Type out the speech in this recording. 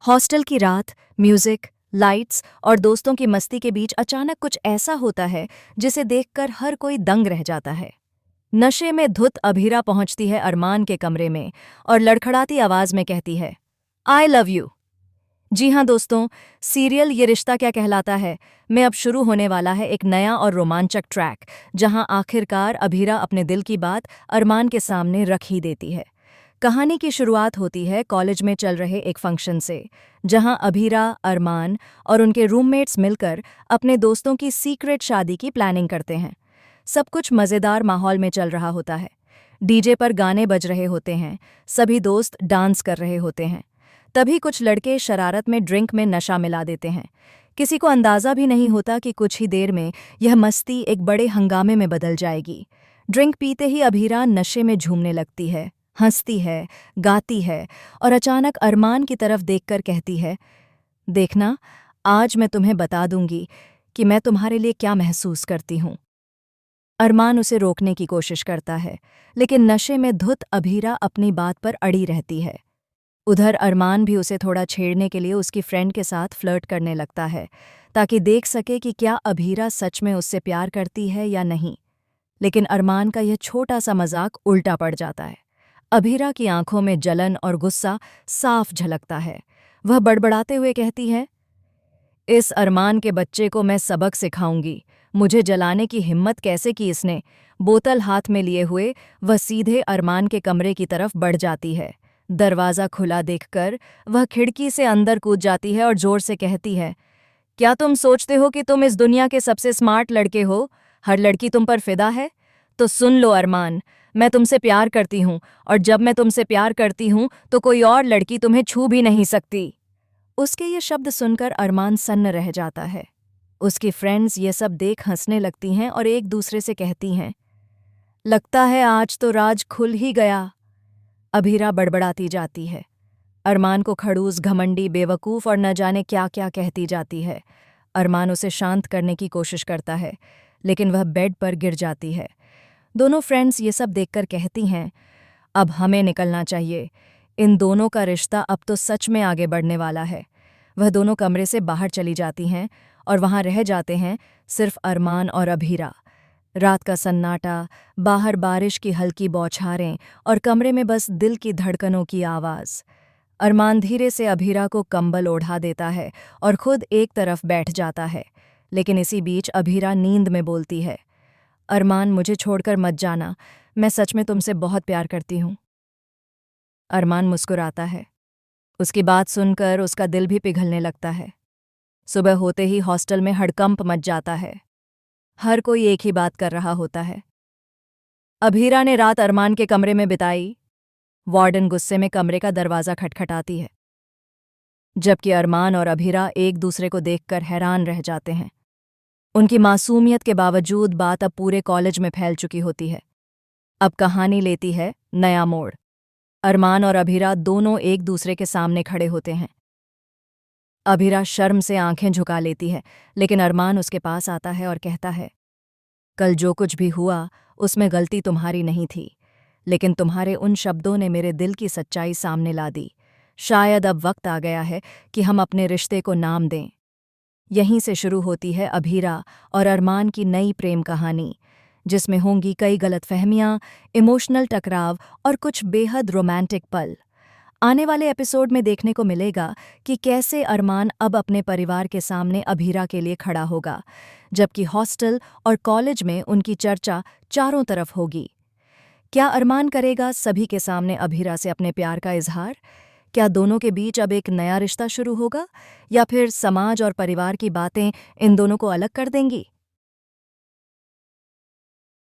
Hostel की रात, music, lights और दोस्तों की मस्ती के बीच अचानक कुछ ऐसा होता है जिसे देखकर हर कोई दंग रह जाता है। नशे में धुत अभीरा पहुंचती है अरमान के कमरे में और लड़खड़ाती आवाज में कहती है, आई लव यू। जी हाँ दोस्तों, सीरियल ये रिश्ता क्या कहलाता है में अब शुरू होने वाला है एक नया और रोमांचक ट्रैक, जहां आखिरकार अभीरा अपने दिल की बात अरमान के सामने रख ही देती है। कहानी की शुरुआत होती है कॉलेज में चल रहे एक फंक्शन से, जहां अभीरा, अरमान और उनके रूममेट्स मिलकर अपने दोस्तों की सीक्रेट शादी की प्लानिंग करते हैं। सब कुछ मज़ेदार माहौल में चल रहा होता है। डीजे पर गाने बज रहे होते हैं, सभी दोस्त डांस कर रहे होते हैं। तभी कुछ लड़के शरारत में ड्रिंक में नशा मिला देते हैं। किसी को अंदाज़ा भी नहीं होता कि कुछ ही देर में यह मस्ती एक बड़े हंगामे में बदल जाएगी। ड्रिंक पीते ही अभीरा नशे में झूमने लगती है, हंसती है, गाती है और अचानक अरमान की तरफ देखकर कहती है, देखना, आज मैं तुम्हें बता दूंगी कि मैं तुम्हारे लिए क्या महसूस करती हूँ। अरमान उसे रोकने की कोशिश करता है, लेकिन नशे में धुत अभीरा अपनी बात पर अड़ी रहती है। उधर अरमान भी उसे थोड़ा छेड़ने के लिए उसकी फ्रेंड के साथ फ्लर्ट करने लगता है, ताकि देख सके कि क्या अभीरा सच में उससे प्यार करती है या नहीं। लेकिन अरमान का यह छोटा सा मजाक उल्टा पड़ जाता है। अभीरा की आंखों में जलन और गुस्सा साफ झलकता है। वह बड़बड़ाते हुए कहती है, इस अरमान के बच्चे को मैं सबक सिखाऊंगी। मुझे जलाने की हिम्मत कैसे की इसने। बोतल हाथ में लिए हुए वह सीधे अरमान के कमरे की तरफ बढ़ जाती है। दरवाज़ा खुला देखकर वह खिड़की से अंदर कूद जाती है और जोर से कहती है, क्या तुम सोचते हो कि तुम इस दुनिया के सबसे स्मार्ट लड़के हो? हर लड़की तुम पर फिदा है? तो सुन लो अरमान, मैं तुमसे प्यार करती हूँ, और जब मैं तुमसे प्यार करती हूँ तो कोई और लड़की तुम्हें छू भी नहीं सकती। उसके ये शब्द सुनकर अरमान सन्न रह जाता है। उसकी फ्रेंड्स ये सब देख हंसने लगती हैं और एक दूसरे से कहती हैं, लगता है आज तो राज खुल ही गया। अभीरा बड़बड़ाती जाती है। अरमान को खड़ूस, घमंडी, बेवकूफ़ और न जाने क्या क्या कहती जाती है। अरमान उसे शांत करने की कोशिश करता है, लेकिन वह बेड पर गिर जाती है। दोनों फ्रेंड्स ये सब देखकर कहती हैं, अब हमें निकलना चाहिए। इन दोनों का रिश्ता अब तो सच में आगे बढ़ने वाला है। वह दोनों कमरे से बाहर चली जाती हैं और वहाँ रह जाते हैं सिर्फ अरमान और अभीरा। रात का सन्नाटा, बाहर बारिश की हल्की बौछारें और कमरे में बस दिल की धड़कनों की आवाज़। अरमान धीरे से अभीरा को कंबल ओढ़ा देता है और खुद एक तरफ बैठ जाता है, लेकिन इसी बीच अभीरा नींद में बोलती है, अरमान, मुझे छोड़कर मत जाना, मैं सच में तुमसे बहुत प्यार करती हूँ। अरमान मुस्कुराता है। उसकी बात सुनकर उसका दिल भी पिघलने लगता है। सुबह होते ही हॉस्टल में हड़कंप मच जाता है। हर कोई एक ही बात कर रहा होता है। अभीरा ने रात अरमान के कमरे में बिताई। वार्डन गुस्से में कमरे का दरवाज़ा खटखटाती है, जबकि अरमान और अभीरा एक दूसरे को देखकर हैरान रह जाते हैं। उनकी मासूमियत के बावजूद बात अब पूरे कॉलेज में फैल चुकी होती है। अब कहानी लेती है नया मोड़। अरमान और अभीरा दोनों एक दूसरे के सामने खड़े होते हैं। अभीरा शर्म से आंखें झुका लेती है, लेकिन अरमान उसके पास आता है और कहता है, कल जो कुछ भी हुआ उसमें गलती तुम्हारी नहीं थी, लेकिन तुम्हारे उन शब्दों ने मेरे दिल की सच्चाई सामने ला दी। शायद अब वक्त आ गया है कि हम अपने रिश्ते को नाम दें। यहीं से शुरू होती है अभीरा और अरमान की नई प्रेम कहानी, जिसमें होंगी कई गलतफहमियां, इमोशनल टकराव और कुछ बेहद रोमांटिक पल। आने वाले एपिसोड में देखने को मिलेगा कि कैसे अरमान अब अपने परिवार के सामने अभीरा के लिए खड़ा होगा, जबकि हॉस्टल और कॉलेज में उनकी चर्चा चारों तरफ होगी। क्या अरमान करेगा सभी के सामने अभीरा से अपने प्यार का इजहार? क्या दोनों के बीच अब एक नया रिश्ता शुरू होगा, या फिर समाज और परिवार की बातें इन दोनों को अलग कर देंगी?